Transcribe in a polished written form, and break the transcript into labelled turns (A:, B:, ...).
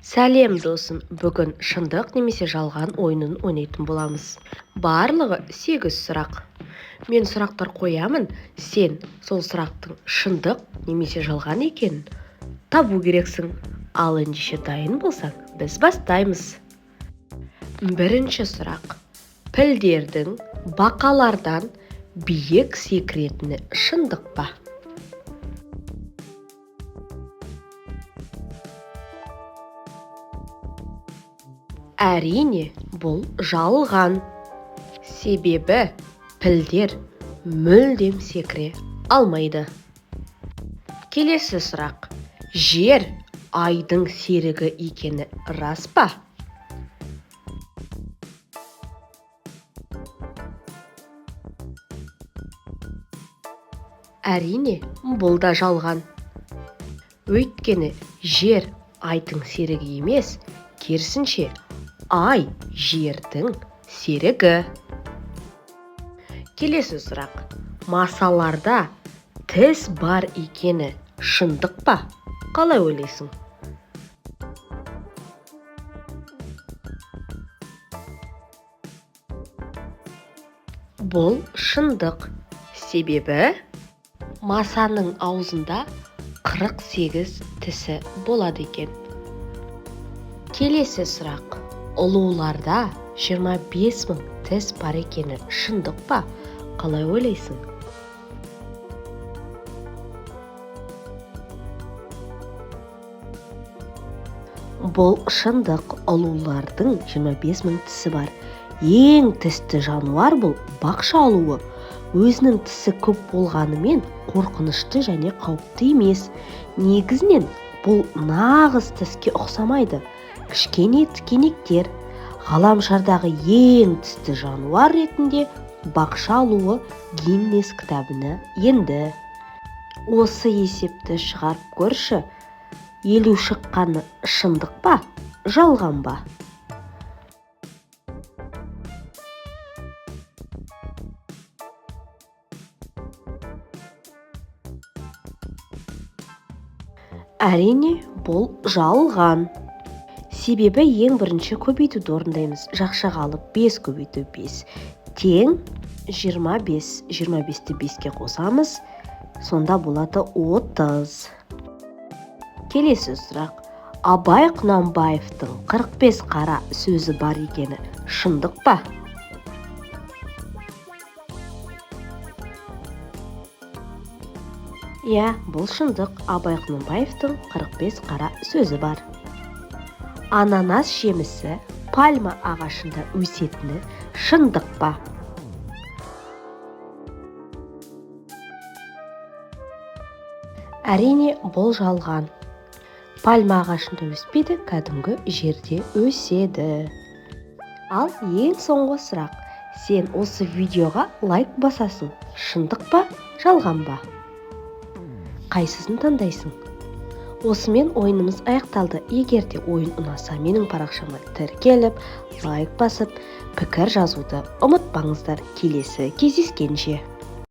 A: Сәлем досым, бүгін шындық немесе жалған ойынын ойнайтын боламыз. Барлығы 8 сұрақ. Мен сұрақтар қоямын, сен сол сұрақтың шындық немесе жалған екенін табу керексің. Ал ендеше дайын болсаң, біз бастаймыз. Бірінші сұрақ. Пілдердің бақалардан биік секіретіні шындық па? Әрине, бұл жалған. Себебі пілдер мүлдем секіре алмайды. Келесі сұрақ. Жер айдың серігі екені рас па? Әрине, бұл да жалған. Өйткені жер айдың серігі емес, керісінше ай жердің серігі. Келесі сұрақ. Масаларда тіс бар екені шындық па? Қалай ойлайсың? Бұл шындық. Себебі масаның аузында 48 тісі болады екен. Келесі сұрақ. Ұлуларда 25 000 тіс бар екені шындық па? Қалай ойлайсың? Бұл шындық. Ұлулардың 25 000 тісі бар. Ең тісті жануар бұл бақша ұлуы. Өзінің тісі көп болғанымен қорқынышты және қауіпті емес. Негізінен бұл нағыз тіске ұқсамайды. Кішкене тікенектер. Ғаламшардағы ең тісті жануар ретінде бақша ұлуы Гиннес кітабына енді. Осы есепті шығарып көрші. 50 шыққаны шындық па, жалған ба? Әрине, бұл жалған. Себебі ең бірінші көбейтуді орындаймыз. Жақшаға алып 5 көбейту 5 тең 25. 25-ті 5-ке қосамыз, сонда болады 30. Келесі сұрақ. Абай Құнанбаевтың 45 қара сөзі бар екені шындық па? Бұл шындық. Абай Құнанбаевтың 45 қара сөзі бар. Ананас жемісі пальма ағашында өсетіні шындық па? Әрине, бұл жалған. Пальма ағашында өспейді, кәдімгі жерде өседі. Ал ең соңғы сұрақ. Сен осы видеоға лайк басасың. Шындық па, жалған ба? Қайсысын таңдайсың? Осымен ойынымыз аяқталды. Егер де ойын ұнаса, менің парақшама тіркеліп, лайк басып, пікір жазуды ұмытпаңыздар. Келесі кездескенше.